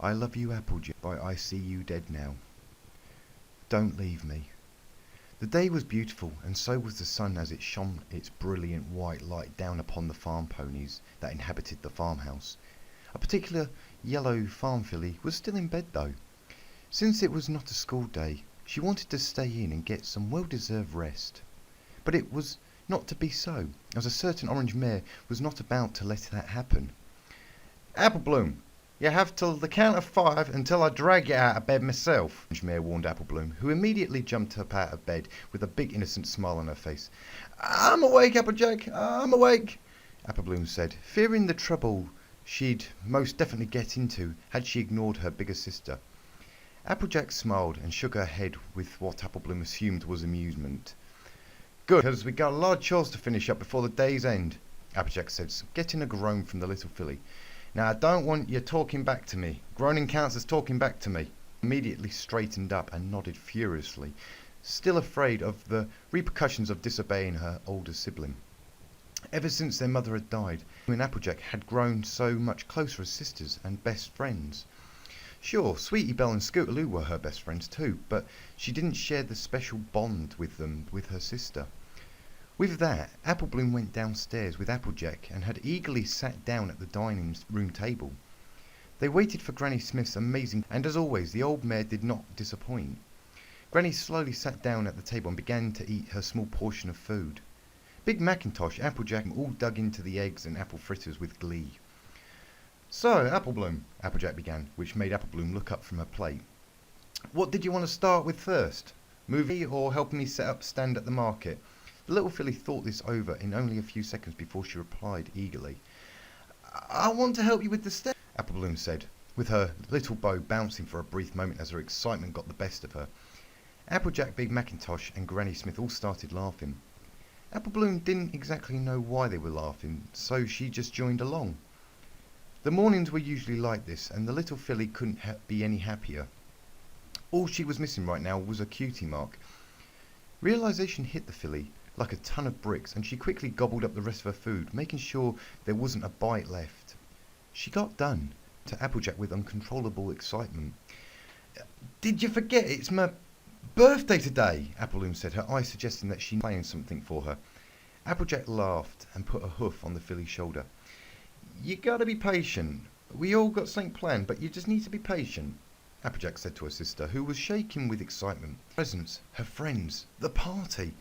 I love you, AppleJack, by Icudeadnow. Don't leave me. The day was beautiful, and so was the sun as it shone its brilliant white light down upon the farm ponies that inhabited the farmhouse. A particular yellow farm filly was still in bed though. Since it was not a school day, she wanted to stay in and get some well-deserved rest. But it was not to be so, as a certain orange mare was not about to let that happen. "Applebloom, you have till the count of 5 until I drag you out of bed myself," the orange mare warned Applebloom, who immediately jumped up out of bed with a big innocent smile on her face. "I'm awake, AppleJack, I'm awake," Applebloom said, fearing the trouble she'd most definitely get into had she ignored her bigger sister. AppleJack smiled and shook her head with what Applebloom assumed was amusement. "Good, because we got a lot of chores to finish up before the day's end," AppleJack said, getting a groan from the little filly. "Now I don't want you talking back to me. Groaning counts as talking back to me." Immediately straightened up and nodded furiously, still afraid of the repercussions of disobeying her older sibling. Ever since their mother had died, she and AppleJack had grown so much closer as sisters and best friends. Sure, Sweetie Belle and Scootaloo were her best friends too, but she didn't share the special bond with them with her sister. With that, Applebloom went downstairs with AppleJack and had eagerly sat down at the dining room table. They waited for Granny Smith's amazing, and as always, the old mare did not disappoint. Granny slowly sat down at the table and began to eat her small portion of food. Big Macintosh, AppleJack all dug into the eggs and apple fritters with glee. "So, Applebloom," AppleJack began, which made Applebloom look up from her plate. "What did you want to start with first? Movie or helping me set up stand at the market?" The little filly thought this over in only a few seconds before she replied eagerly. "I want to help you with the stand," Applebloom said, with her little bow bouncing for a brief moment as her excitement got the best of her. AppleJack, Big Macintosh and Granny Smith all started laughing. Applebloom didn't exactly know why they were laughing, so she just joined along. The mornings were usually like this, and the little filly couldn't be any happier. All she was missing right now was a Cutie Mark. Realization hit the filly like a ton of bricks, and she quickly gobbled up the rest of her food, making sure there wasn't a bite left. She got done to AppleJack with uncontrollable excitement. "Did you forget it's my birthday today?" Applebloom said, her eyes suggesting that she was playing something for her. AppleJack laughed and put a hoof on the filly's shoulder. "You gotta be patient. We all got something planned, but you just need to be patient," AppleJack said to her sister, who was shaking with excitement. Presents, her friends, the party.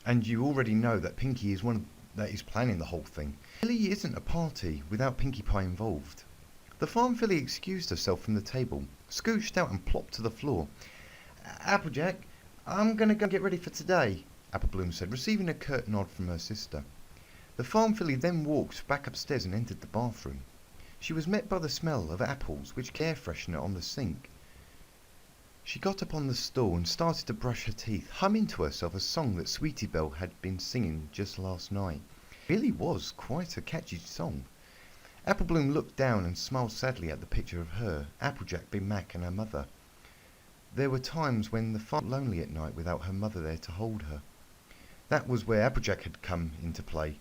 And you already know that Pinkie is one that is planning the whole thing. It really isn't a party without Pinkie Pie involved. The farm filly excused herself from the table, scooched out and plopped to the floor. "AppleJack, I'm gonna go get ready for today," Applebloom said, receiving a curt nod from her sister. The farm filly then walked back upstairs and entered the bathroom. She was met by the smell of apples, which air freshener on the sink. She got up on the stool and started to brush her teeth, humming to herself a song that Sweetie Belle had been singing just last night. It really was quite a catchy song. Applebloom looked down and smiled sadly at the picture of her, AppleJack, Big Mac and her mother. There were times when the farm was lonely at night without her mother there to hold her. That was where AppleJack had come into play.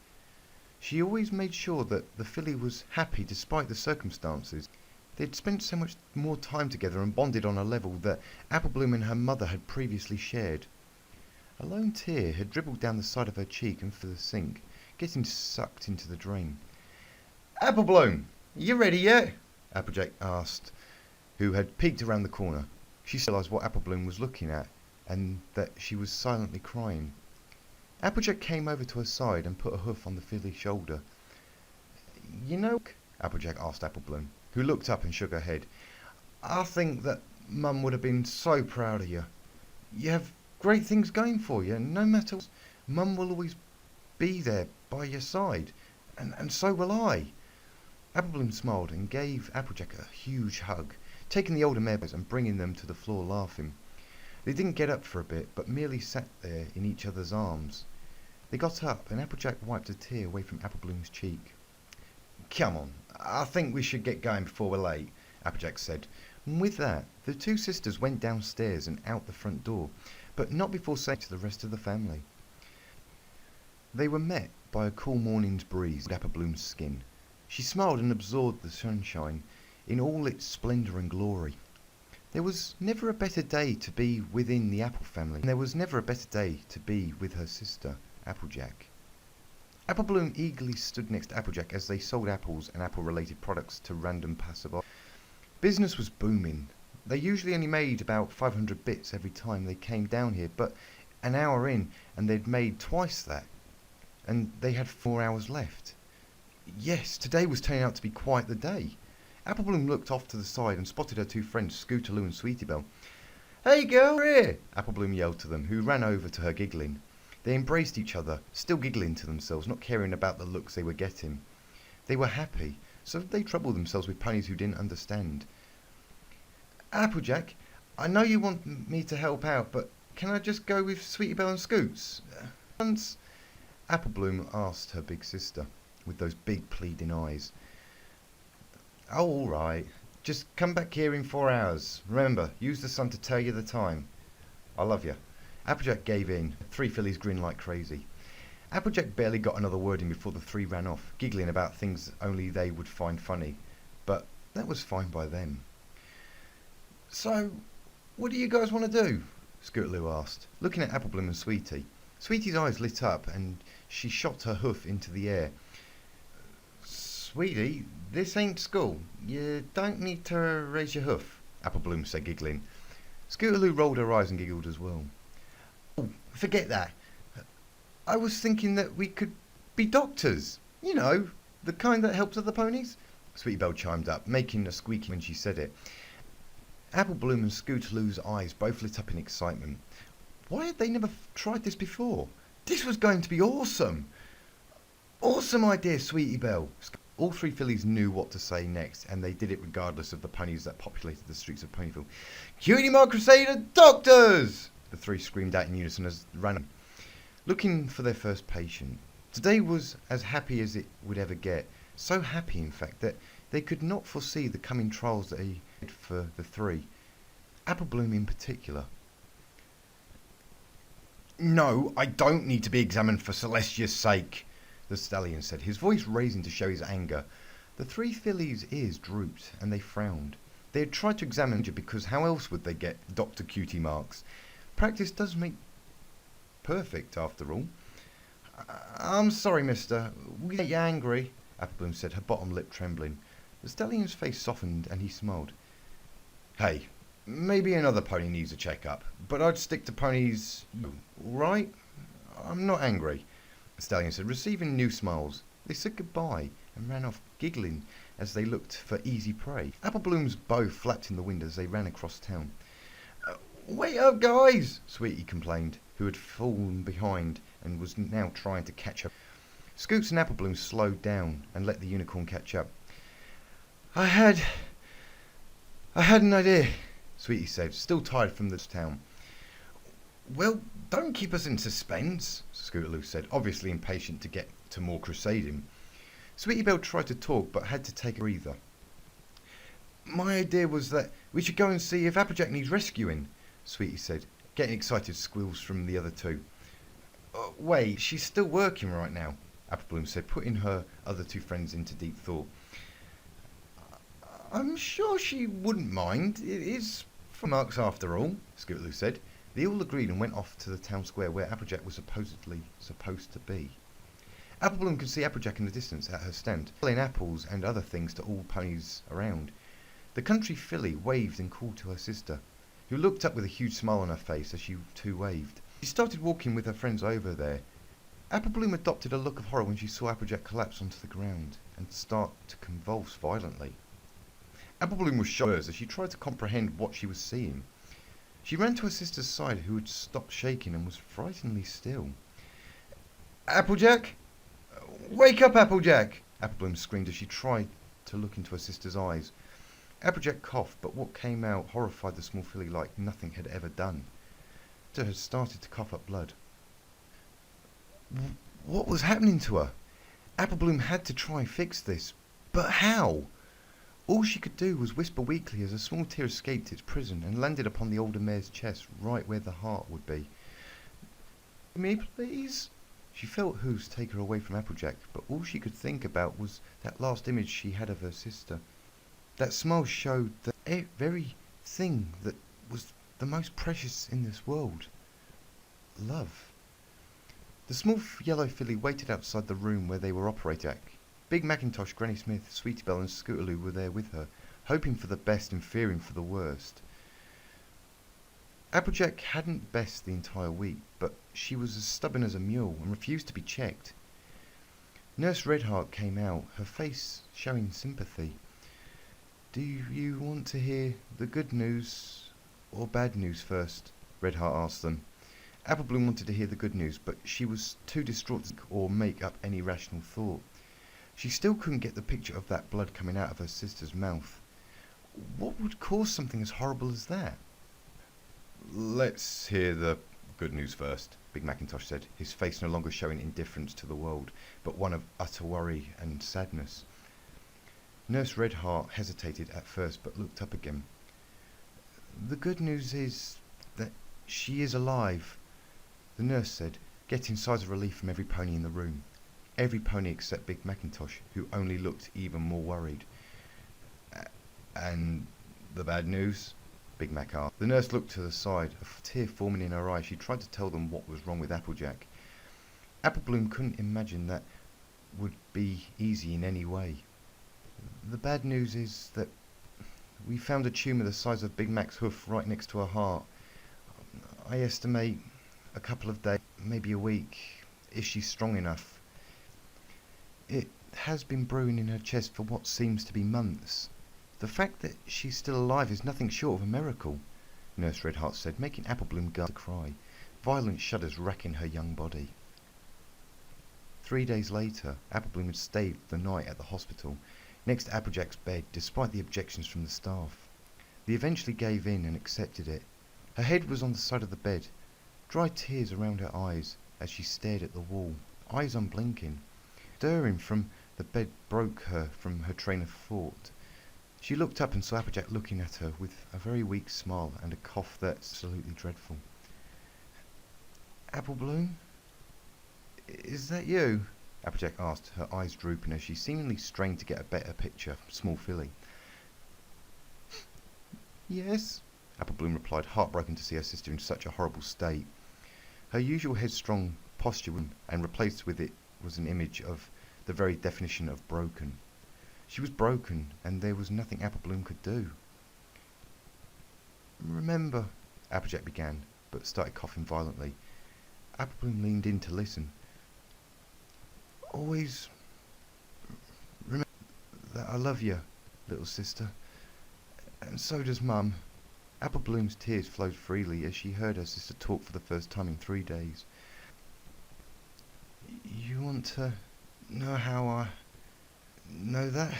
She always made sure that the filly was happy despite the circumstances. They'd spent so much more time together and bonded on a level that Applebloom and her mother had previously shared. A lone tear had dribbled down the side of her cheek and for the sink, getting sucked into the drain. "Applebloom, you ready yet?" AppleJack asked, who had peeked around the corner. She realized what Applebloom was looking at, and that she was silently crying. AppleJack came over to her side and put a hoof on the filly's shoulder. "You know," AppleJack asked Applebloom, who looked up and shook her head, "I think that Mum would have been so proud of you. You have great things going for you, and no matter what, Mum will always be there by your side, and so will I." Applebloom smiled and gave AppleJack a huge hug, taking the older mares and bringing them to the floor laughing. They didn't get up for a bit, but merely sat there in each other's arms. They got up, and AppleJack wiped a tear away from Applebloom's cheek. "Come on, I think we should get going before we're late," AppleJack said. And with that, the two sisters went downstairs and out the front door, but not before saying to the rest of the family. They were met by a cool morning's breeze on Applebloom's skin. She smiled and absorbed the sunshine. in all its splendour and glory. There was never a better day to be within the Apple family, and there was never a better day to be with her sister, AppleJack. Apple Bloom eagerly stood next to AppleJack as they sold apples and apple-related products to random passersby. Business was booming. They usually only made about 500 bits every time they came down here, but an hour in and they'd made twice that, and they had 4 hours left. Yes, today was turning out to be quite the day. Apple Bloom looked off to the side and spotted her two friends, Scootaloo and Sweetie Belle. "Hey girl, we're here!" Apple Bloom yelled to them, who ran over to her giggling. They embraced each other, still giggling to themselves, not caring about the looks they were getting. They were happy, so they troubled themselves with ponies who didn't understand. "AppleJack, I know you want me to help out, but can I just go with Sweetie Belle and Scoots? Once?" Apple Bloom asked her big sister, with those big pleading eyes. "Oh, all right. Just come back here in 4 hours. Remember, use the sun to tell you the time. I love you." AppleJack gave in. Three fillies grinned like crazy. AppleJack barely got another word in before the three ran off, giggling about things only they would find funny. But that was fine by them. "So, what do you guys want to do?" Scootaloo asked, looking at Apple Bloom and Sweetie. Sweetie's eyes lit up, and she shot her hoof into the air. "Sweetie, this ain't school. You don't need to raise your hoof," Apple Bloom said, giggling. Scootaloo rolled her eyes and giggled as well. "Oh, forget that. I was thinking that we could be doctors. You know, the kind that helps other ponies." Sweetie Belle chimed up, making a squeak when she said it. Apple Bloom and Scootaloo's eyes both lit up in excitement. Why had they never tried this before? This was going to be awesome! "Awesome idea, Sweetie Belle." All three fillies knew what to say next, and they did it regardless of the ponies that populated the streets of Ponyville. "Cutie Mark Crusaders doctors!" the three screamed out in unison as ran, looking for their first patient. Today was as happy as it would ever get. So happy, in fact, that they could not foresee the coming trials that he had for the three. Apple Bloom in particular. "No, I don't need to be examined for Celestia's sake," the stallion said, his voice raising to show his anger. The three fillies' ears drooped, and they frowned. They had tried to examine her because how else would they get Dr. Cutie Marks? Practice does make perfect, after all. "I'm sorry, mister. We made you angry," Apple Bloom said, her bottom lip trembling. The stallion's face softened, and he smiled. "Hey, maybe another pony needs a check-up, but I'd stick to ponies, all right? I'm not angry," the stallion said, receiving new smiles. They said goodbye and ran off, giggling as they looked for easy prey. Apple Bloom's bow flapped in the wind as they ran across town. "Wait up, guys!" Sweetie complained, who had fallen behind and was now trying to catch up. Scoots and Apple Bloom slowed down and let the unicorn catch up. I had an idea," Sweetie said, still tired from this town. "Well, don't keep us in suspense," Scootaloo said, obviously impatient to get to more crusading. Sweetie Belle tried to talk, but had to take a breather. "My idea was that we should go and see if AppleJack needs rescuing," Sweetie said, getting excited squeals from the other two. Wait, she's still working right now," Apple Bloom said, putting her other two friends into deep thought. "I'm sure she wouldn't mind. It is for Marks after all," Scootaloo said. They all agreed and went off to the town square where AppleJack was supposedly supposed to be. Apple Bloom could see AppleJack in the distance at her stand, selling apples and other things to all ponies around. The country filly waved and called to her sister, who looked up with a huge smile on her face as she too waved. She started walking with her friends over there. Apple Bloom adopted a look of horror when she saw AppleJack collapse onto the ground and start to convulse violently. Apple Bloom was shocked as she tried to comprehend what she was seeing. She ran to her sister's side, who had stopped shaking and was frighteningly still. "AppleJack? Wake up, AppleJack!" Apple Bloom screamed as she tried to look into her sister's eyes. AppleJack coughed, but what came out horrified the small filly like nothing had ever done. It had started to cough up blood. What was happening to her? Apple Bloom had to try and fix this, but how? All she could do was whisper weakly as a small tear escaped its prison and landed upon the older mare's chest, right where the heart would be. "Me, please?" She felt hooves take her away from AppleJack, but all she could think about was that last image she had of her sister. That smile showed the very thing that was the most precious in this world. Love. The small yellow filly waited outside the room where they were operating. Big Macintosh, Granny Smith, Sweetie Belle and Scootaloo were there with her, hoping for the best and fearing for the worst. AppleJack hadn't best the entire week, but she was as stubborn as a mule and refused to be checked. Nurse Redheart came out, her face showing sympathy. "Do you want to hear the good news or bad news first?" Redheart asked them. Applebloom wanted to hear the good news, but she was too distraught to think or make up any rational thought. She still couldn't get the picture of that blood coming out of her sister's mouth. What would cause something as horrible as that? "Let's hear the good news first," Big Macintosh said, his face no longer showing indifference to the world, but one of utter worry and sadness. Nurse Redheart hesitated at first, but looked up again. "The good news is that she is alive," the nurse said, getting sighs of relief from every pony in the room. Every pony except Big Macintosh, who only looked even more worried. "And the bad news?" Big Mac asked. The nurse looked to the side, a tear forming in her eye. She tried to tell them what was wrong with AppleJack. Applebloom couldn't imagine that would be easy in any way. "The bad news is that we found a tumour the size of Big Mac's hoof right next to her heart. I estimate a couple of days, maybe a week, if she's strong enough. It has been brewing in her chest for what seems to be months. The fact that she's still alive is nothing short of a miracle," Nurse Redheart said, making Applebloom go to cry, violent shudders racking her young body. 3 days later, Applebloom had stayed the night at the hospital, next to AppleJack's bed, despite the objections from the staff. They eventually gave in and accepted it. Her head was on the side of the bed, dry tears around her eyes as she stared at the wall, eyes unblinking. Stirring from the bed broke her from her train of thought. She looked up and saw AppleJack looking at her with a very weak smile and a cough that's absolutely dreadful. "Applebloom? Is that you?" AppleJack asked, her eyes drooping as she seemingly strained to get a better picture of small filly. "Yes," Applebloom replied, heartbroken to see her sister in such a horrible state. Her usual headstrong posture, and replaced with it was an image of the very definition of broken. She was broken, and there was nothing Applebloom could do. "Remember," AppleJack began, but started coughing violently. Applebloom leaned in to listen. "Always remember that I love you, little sister, and so does Mum." Applebloom's tears flowed freely as she heard her sister talk for the first time in 3 days. "You want to know how I know that?"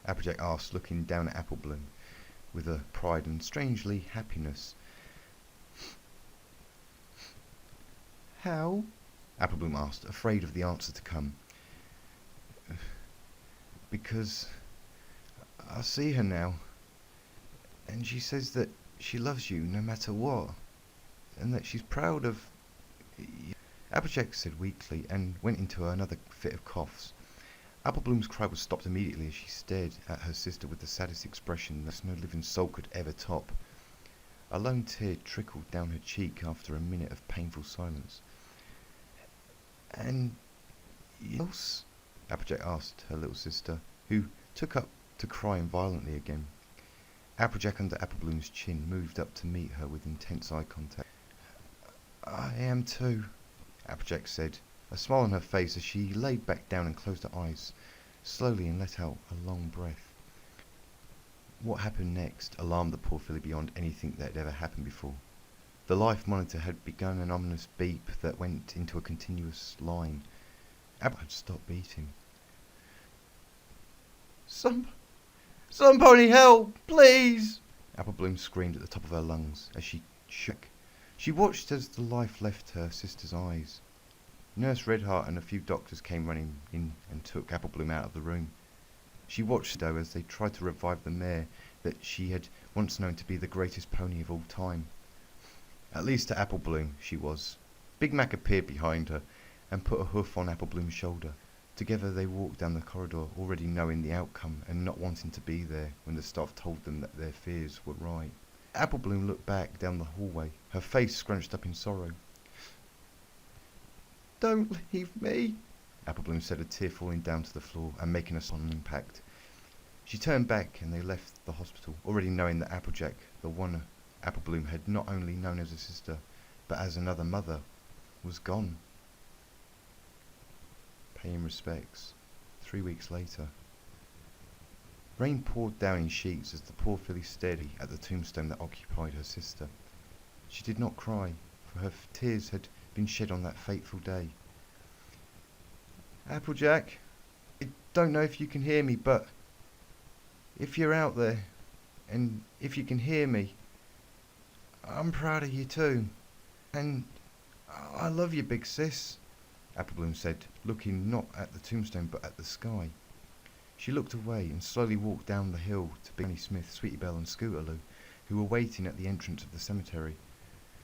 AppleJack asked, looking down at Applebloom with a pride and strangely happiness. "How?" Applebloom asked, afraid of the answer to come. "Because I see her now, and she says that she loves you no matter what, and that she's proud of you." AppleJack said weakly, and went into another fit of coughs. Applebloom's cry was stopped immediately as she stared at her sister with the saddest expression that no living soul could ever top. A lone tear trickled down her cheek after a minute of painful silence. "And else?" AppleJack asked her little sister, who took up to crying violently again. AppleJack under Applebloom's chin moved up to meet her with intense eye contact. "I am too," AppleJack said, a smile on her face as she laid back down and closed her eyes slowly and let out a long breath. What happened next alarmed the poor filly beyond anything that had ever happened before. The life monitor had begun an ominous beep that went into a continuous line. Apple had stopped beating. Somebody help, please!" Applebloom screamed at the top of her lungs as she shook. She watched as the life left her sister's eyes. Nurse Redheart and a few doctors came running in and took Applebloom out of the room. She watched, though, as they tried to revive the mare that she had once known to be the greatest pony of all time. At least to Applebloom, she was. Big Mac appeared behind her and put a hoof on Applebloom's shoulder. Together they walked down the corridor, already knowing the outcome and not wanting to be there when the staff told them that their fears were right. Apple Bloom looked back down the hallway, her face scrunched up in sorrow. "Don't leave me," Apple Bloom said, a tear falling down to the floor and making a sudden impact. She turned back and they left the hospital, already knowing that AppleJack, the one Apple Bloom had not only known as a sister, but as another mother, was gone. Paying respects. 3 weeks later. Rain poured down in sheets as the poor filly stared at the tombstone that occupied her sister. She did not cry, for her tears had been shed on that fateful day. "AppleJack, I don't know if you can hear me, but if you're out there, and if you can hear me, I'm proud of you too. And I love you, big sis," Apple Bloom said, looking not at the tombstone but at the sky. She looked away and slowly walked down the hill to Granny Smith, Sweetie Belle and Scootaloo, who were waiting at the entrance of the cemetery.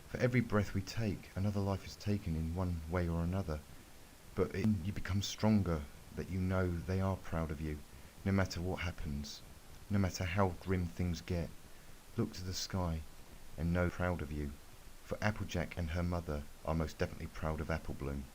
For every breath we take, another life is taken in one way or another. But you become stronger that you know they are proud of you, no matter what happens, no matter how grim things get. Look to the sky and know proud of you, for AppleJack and her mother are most definitely proud of Apple Bloom.